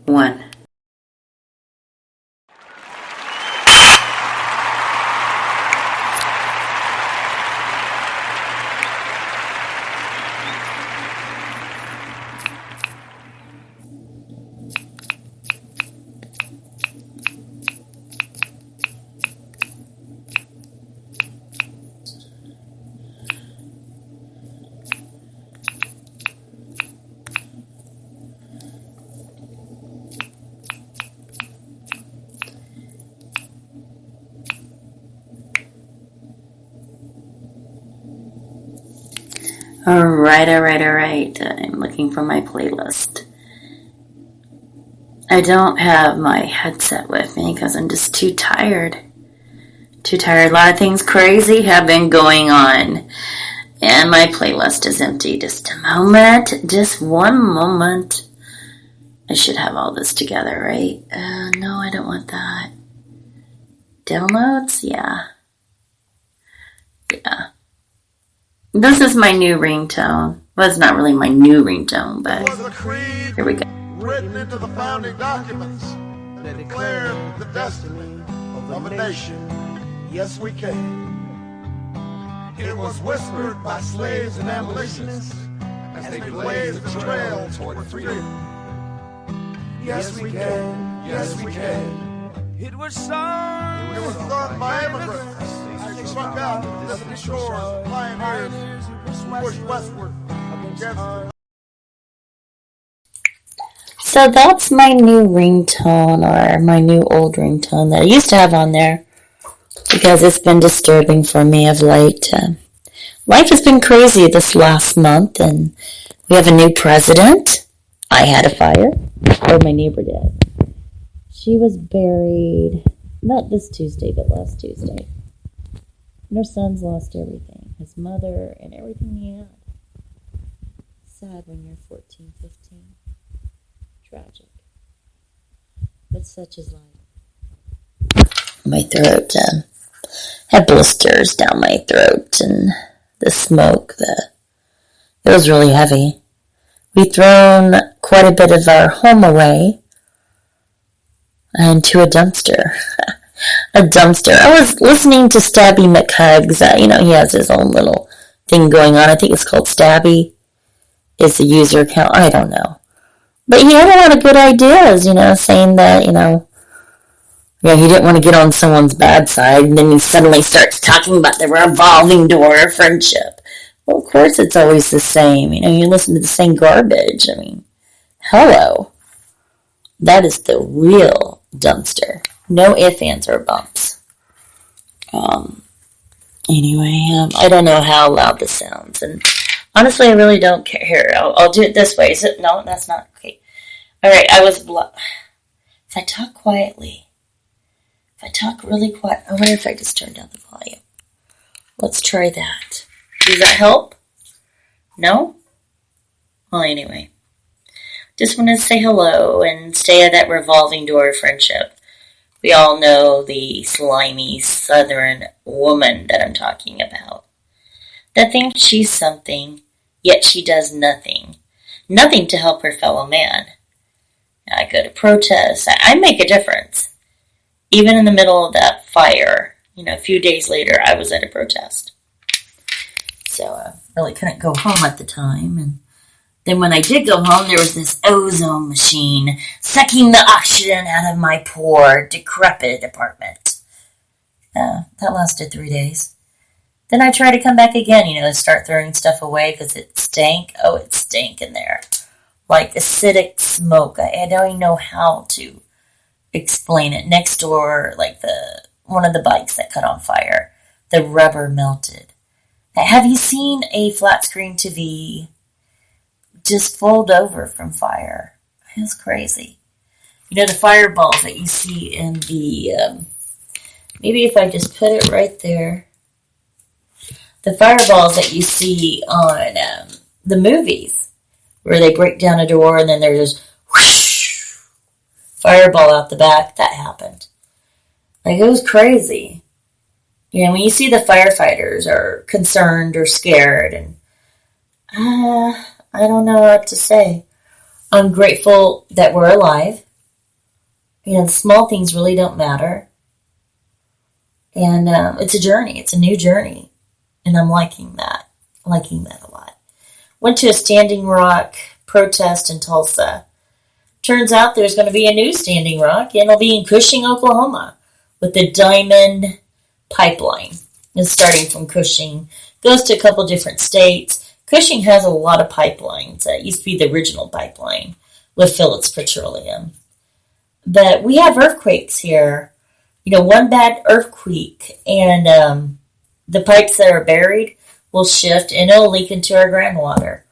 1. Alright. I'm looking for my playlist. I don't have my headset with me because I'm just too tired. A lot of things crazy have been going on. And my playlist is empty. Just a moment. Just one moment. I should have all this together, right? No, I don't want that. Downloads? Yeah. This is my new ringtone. Well, it's not really my new ringtone, but here we go. Written into the founding documents that declared the destiny of a nation. Yes, we can. It was whispered by slaves and abolitionists as they blazed the trail toward freedom. Yes, we can. Yes, we can. It was sung by immigrants. They struck out the distant shores, pioneers who pushed westward against. So that's my new ringtone, or my new old ringtone that I used to have on there, because it's been disturbing for me of late. Life has been crazy this last month, and we have a new president. I had a fire, or my neighbor did. She was buried, not this Tuesday, but last Tuesday. And her son's lost everything, his mother, and everything he had. Sad when you're 14, 15. Tragic. But such is life. My throat had blisters down my throat, and the smoke, it was really heavy. We'd thrown quite a bit of our home away into a dumpster. A dumpster. I was listening to Stabby McHugs. He has his own little thing going on. I think it's called Stabby. Is the user account. I don't know. But he had a lot of good ideas, saying that, he didn't want to get on someone's bad side, and then he suddenly starts talking about the revolving door of friendship. Well, of course it's always the same. You listen to the same garbage. Hello. That is the real dumpster. No ifs, ands, or bumps. Anyway, I don't know how loud this sounds, and honestly, I really don't care. Here, I'll do it this way. Is it? No, that's not okay. All right, if I talk quietly, if I talk really quiet, I wonder if I just turn down the volume. Let's try that. Does that help? No? Well, anyway, just wanted to say hello and stay at that revolving door of friendship. We all know the slimy southern woman that I'm talking about, that thinks she's something, yet she does nothing. Nothing to help her fellow man. I go to protests. I make a difference. Even in the middle of that fire, a few days later, I was at a protest. So I really couldn't go home at the time. And then when I did go home, there was this ozone machine sucking the oxygen out of my poor, decrepit apartment. That lasted 3 days. Then I tried to come back again, start throwing stuff away because it stank. Oh, it stank in there. Like acidic smoke. I don't even know how to explain it. Next door, one of the bikes that caught on fire, the rubber melted. Have you seen a flat screen TV just fold over from fire? It's crazy. The fireballs that you see in the, maybe if I just put it right there, the fireballs that you see on the movies, where they break down a door and then there's this whoosh, fireball out the back, that happened. It was crazy. When you see the firefighters are concerned or scared, and I don't know what to say. I'm grateful that we're alive. The small things really don't matter. And it's a journey. It's a new journey. And I'm liking that. Liking that a lot. Went to a Standing Rock protest in Tulsa. Turns out there's going to be a new Standing Rock, and it'll be in Cushing, Oklahoma, with the Diamond Pipeline. It's starting from Cushing, goes to a couple different states. Cushing has a lot of pipelines. That used to be the original pipeline with Phillips Petroleum. But we have earthquakes here. One bad earthquake, and the pipes that are buried will shift, and it'll leak into our groundwater.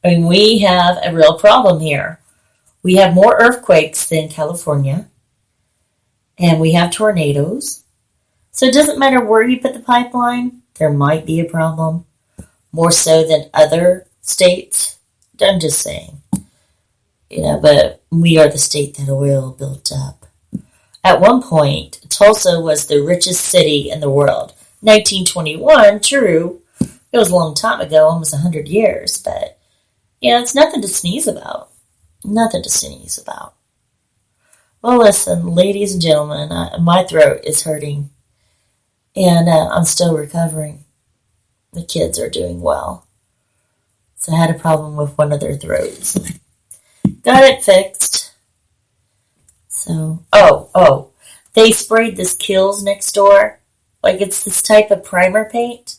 We have a real problem here. We have more earthquakes than California, and we have tornadoes. So it doesn't matter where you put the pipeline, there might be a problem, more so than other states. I'm just saying. But we are the state that oil built up. At one point, Tulsa was the richest city in the world. 1921, true. It was a long time ago, almost 100 years, but it's nothing to sneeze about. Nothing to sneeze about. Well, listen, ladies and gentlemen, my throat is hurting, and I'm still recovering. The kids are doing well. So I had a problem with one of their throats. Got it fixed. So, they sprayed this Kills next door. Like it's this type of primer paint.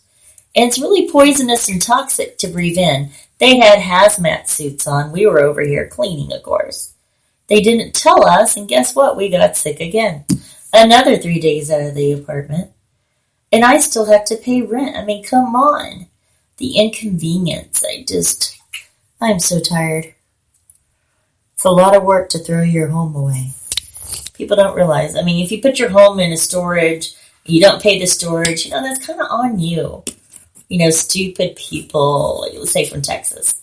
And it's really poisonous and toxic to breathe in. They had hazmat suits on. We were over here cleaning, of course. They didn't tell us, and guess what? We got sick again. Another 3 days out of the apartment. And I still have to pay rent. I mean, come on. The inconvenience. I'm so tired. It's a lot of work to throw your home away. People don't realize. If you put your home in a storage, you don't pay the storage, that's kind of on you. Stupid people, like, let's say from Texas.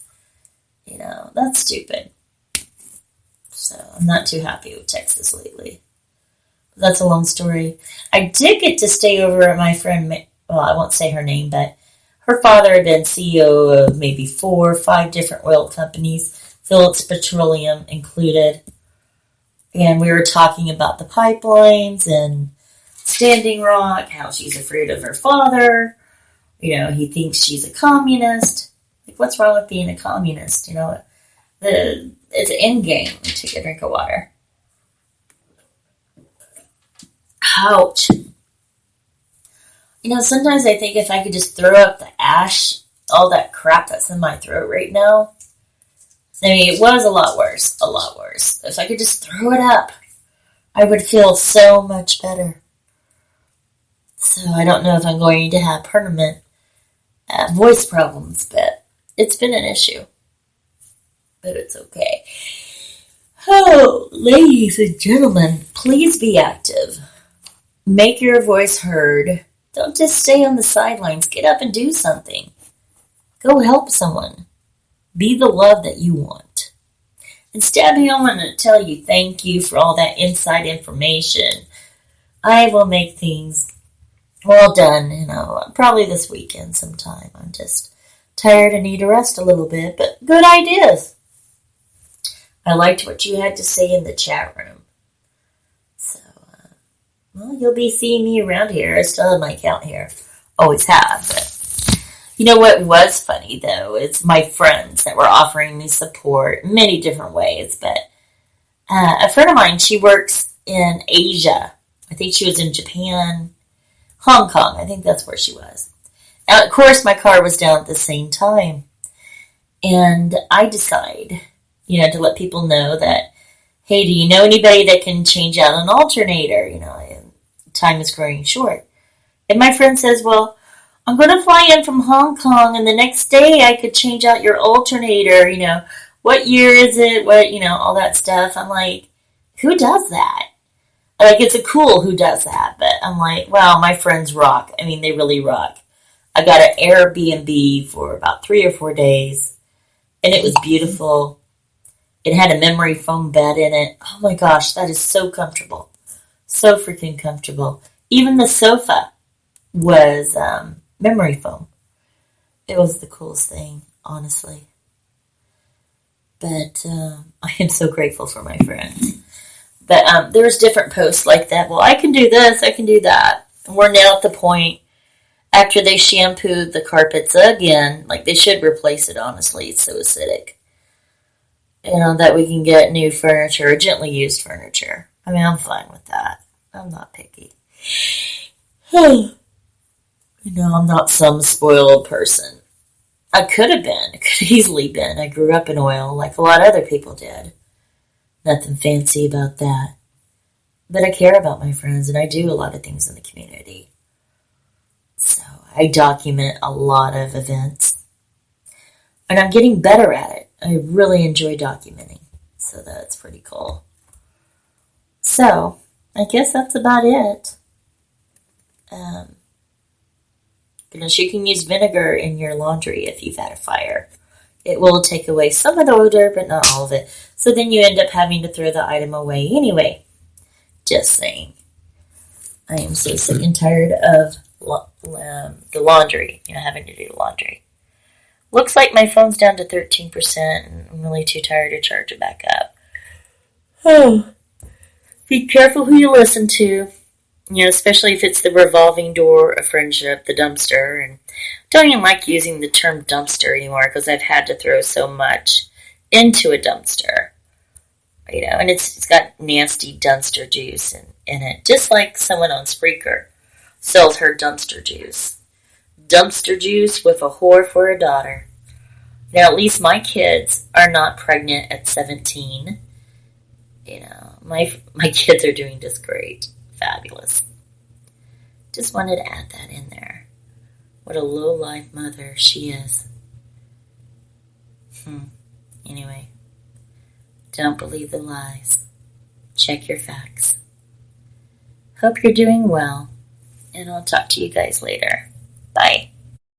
That's stupid. So I'm not too happy with Texas lately. But that's a long story. I did get to stay over at my friend, I won't say her name, but her father had been CEO of maybe 4 or 5 different oil companies, Phillips Petroleum included. And we were talking about the pipelines and Standing Rock, how she's afraid of her father. He thinks she's a communist. Like, what's wrong with being a communist? It's an end game. Take a drink of water. Ouch. Sometimes I think if I could just throw up the ash, all that crap that's in my throat right now. It was a lot worse. A lot worse. If I could just throw it up, I would feel so much better. So I don't know if I'm going to have permanent voice problems, but it's been an issue. But it's okay. Oh, ladies and gentlemen, please be active. Make your voice heard. Don't just stay on the sidelines. Get up and do something. Go help someone. Be the love that you want. Instead, I want to tell you thank you for all that inside information. I will make things well done, probably this weekend sometime. I'm just tired and need to rest a little bit, but good ideas. I liked what you had to say in the chat room. So, you'll be seeing me around here. I still have my account here. Always have, but what was funny, though, is my friends that were offering me support in many different ways. But a friend of mine, she works in Asia. I think she was in Japan, Hong Kong. I think that's where she was. And of course, my car was down at the same time. And I decide, to let people know that, hey, do you know anybody that can change out an alternator? Time is growing short. And my friend says, well, I'm going to fly in from Hong Kong, and the next day I could change out your alternator, what year is it, all that stuff. I'm like, who does that? Like, it's a cool who does that, but I'm like, wow, my friends rock. They really rock. I got an Airbnb for about 3 or 4 days, and it was beautiful. It had a memory foam bed in it. Oh my gosh, that is so comfortable. So freaking comfortable. Even the sofa was memory foam. It was the coolest thing, honestly. But I am so grateful for my friends. But there's different posts like that. Well, I can do this, I can do that. And we're now at the point, after they shampooed the carpets again, like they should replace it, honestly. It's so acidic. That we can get new furniture, or gently used furniture. I mean, I'm fine with that. I'm not picky. I'm not some spoiled person. I could have been. It could have easily been. I grew up in oil like a lot of other people did. Nothing fancy about that. But I care about my friends, and I do a lot of things in the community. So I document a lot of events. And I'm getting better at it. I really enjoy documenting. So that's pretty cool. So, I guess that's about it. Because you can use vinegar in your laundry if you've had a fire. It will take away some of the odor, but not all of it. So then you end up having to throw the item away anyway. Just saying. I am so sick and tired of the laundry. Having to do the laundry. Looks like my phone's down to 13%, and I'm really too tired to charge it back up. Oh. Be careful who you listen to. Especially if it's the revolving door of friendship, the dumpster. And don't even like using the term dumpster anymore because I've had to throw so much into a dumpster. And it's got nasty dumpster juice in it. Just like someone on Spreaker sells her dumpster juice. Dumpster juice with a whore for a daughter. Now, at least my kids are not pregnant at 17. My kids are doing just great. Fabulous. Just wanted to add that in there. What a low-life mother she is. Anyway, don't believe the lies. Check your facts. Hope you're doing well, and I'll talk to you guys later. Bye.